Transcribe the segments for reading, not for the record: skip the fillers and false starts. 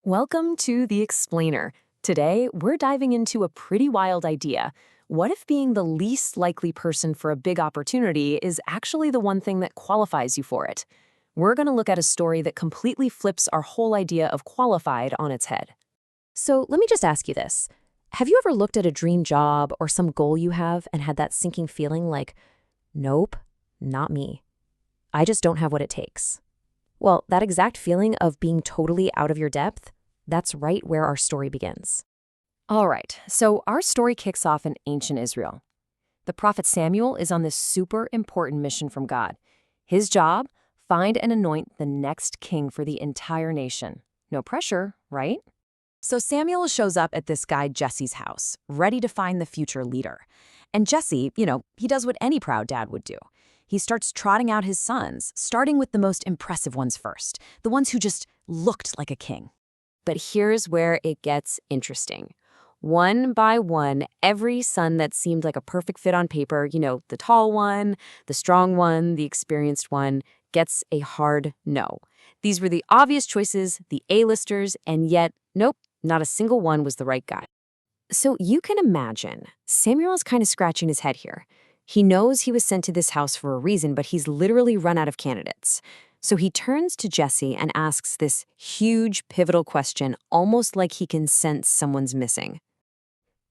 Welcome to The Explainer. Today, we're diving into a pretty wild idea. What if being the least likely person for a big opportunity is actually the one thing that qualifies you for it? We're going to look at a story that completely flips our whole idea of qualified on its head. So let me just ask you this. Have you ever looked at a dream job or some goal you have and had that sinking feeling like, nope, not me. I just don't have what it takes? Well, that exact feeling of being totally out of your depth, that's right where our story begins. All right, so our story kicks off in ancient Israel. The prophet Samuel is on this super important mission from God. His job, find and anoint the next king for the entire nation. No pressure, right? So Samuel shows up at this guy Jesse's house, ready to find the future leader. And Jesse, he does what any proud dad would do. He starts trotting out his sons, starting with the most impressive ones first, the ones who just looked like a king. But here's where it gets interesting. One by one, every son that seemed like a perfect fit on paper, the tall one, the strong one, the experienced one, gets a hard no. These were the obvious choices, the A-listers, and yet, nope, not a single one was the right guy. So you can imagine, Samuel's kind of scratching his head here. He knows he was sent to this house for a reason, but he's literally run out of candidates. So he turns to Jesse and asks this huge, pivotal question, almost like he can sense someone's missing.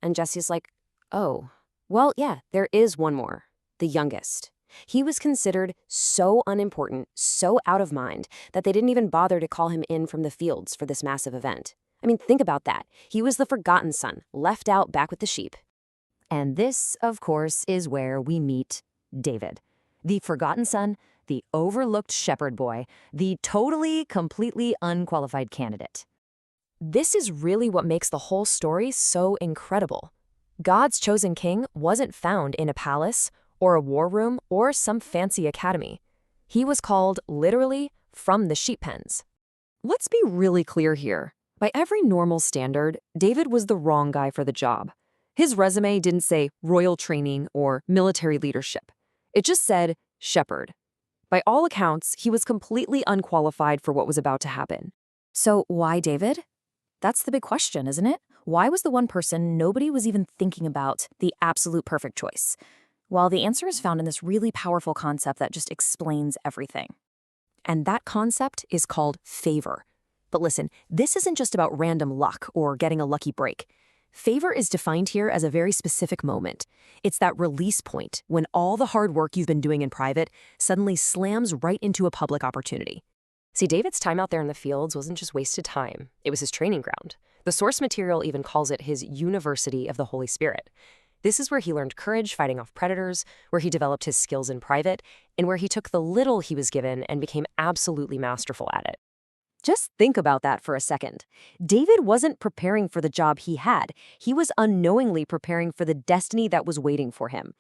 And Jesse's like, oh, well, yeah, there is one more, the youngest. He was considered so unimportant, so out of mind, that they didn't even bother to call him in from the fields for this massive event. I mean, think about that. He was the forgotten son, left out back with the sheep. And this, of course, is where we meet David, the forgotten son, the overlooked shepherd boy, the totally, completely unqualified candidate. This is really what makes the whole story so incredible. God's chosen king wasn't found in a palace or a war room or some fancy academy. He was called literally from the sheep pens. Let's be really clear here. By every normal standard, David was the wrong guy for the job. His resume didn't say royal training or military leadership. It just said shepherd. By all accounts, he was completely unqualified for what was about to happen. So why David? That's the big question, isn't it? Why was the one person nobody was even thinking about the absolute perfect choice? Well, the answer is found in this really powerful concept that just explains everything. And that concept is called favor. But listen, this isn't just about random luck or getting a lucky break. Favor is defined here as a very specific moment. It's that release point when all the hard work you've been doing in private suddenly slams right into a public opportunity. See, David's time out there in the fields wasn't just wasted time. It was his training ground. The source material even calls it his University of the Holy Spirit. This is where he learned courage fighting off predators, where he developed his skills in private, and where he took the little he was given and became absolutely masterful at it. Just think about that for a second. David wasn't preparing for the job he had. He was unknowingly preparing for the destiny that was waiting for him.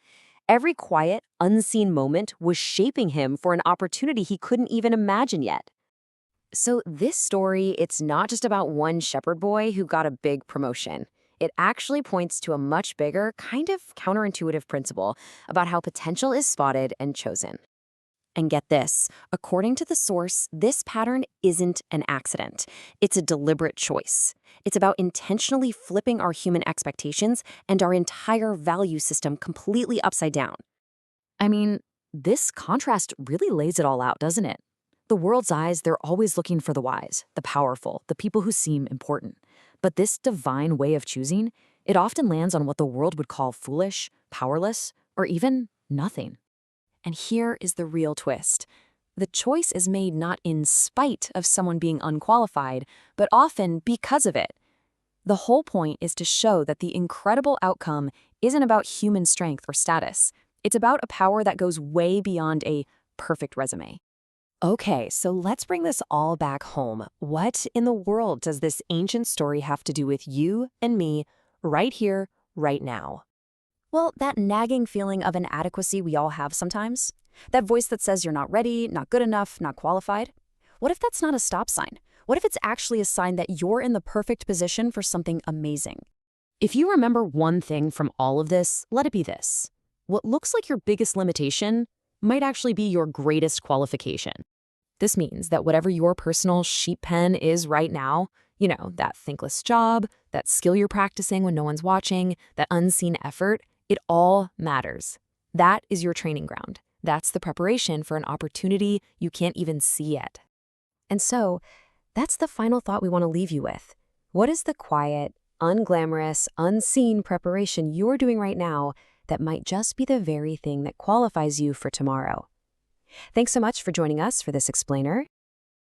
Every quiet, unseen moment was shaping him for an opportunity he couldn't even imagine yet. So this story, it's not just about one shepherd boy who got a big promotion. It actually points to a much bigger, kind of counterintuitive principle about how potential is spotted and chosen. And get this, according to the source, this pattern isn't an accident. It's a deliberate choice. It's about intentionally flipping our human expectations and our entire value system completely upside down. I mean, this contrast really lays it all out, doesn't it? The world's eyes, they're always looking for the wise, the powerful, the people who seem important. But this divine way of choosing, it often lands on what the world would call foolish, powerless, or even nothing. And here is the real twist. The choice is made not in spite of someone being unqualified, but often because of it. The whole point is to show that the incredible outcome isn't about human strength or status. It's about a power that goes way beyond a perfect resume. Okay, so let's bring this all back home. What in the world does this ancient story have to do with you and me right here, right now? Well, that nagging feeling of inadequacy we all have sometimes. That voice that says you're not ready, not good enough, not qualified. What if that's not a stop sign? What if it's actually a sign that you're in the perfect position for something amazing? If you remember one thing from all of this, let it be this. What looks like your biggest limitation might actually be your greatest qualification. This means that whatever your personal sheep pen is right now, That thankless job, that skill you're practicing when no one's watching, that unseen effort, it all matters. That is your training ground. That's the preparation for an opportunity you can't even see yet. And so, that's the final thought we want to leave you with. What is the quiet, unglamorous, unseen preparation you're doing right now that might just be the very thing that qualifies you for tomorrow? Thanks so much for joining us for this explainer.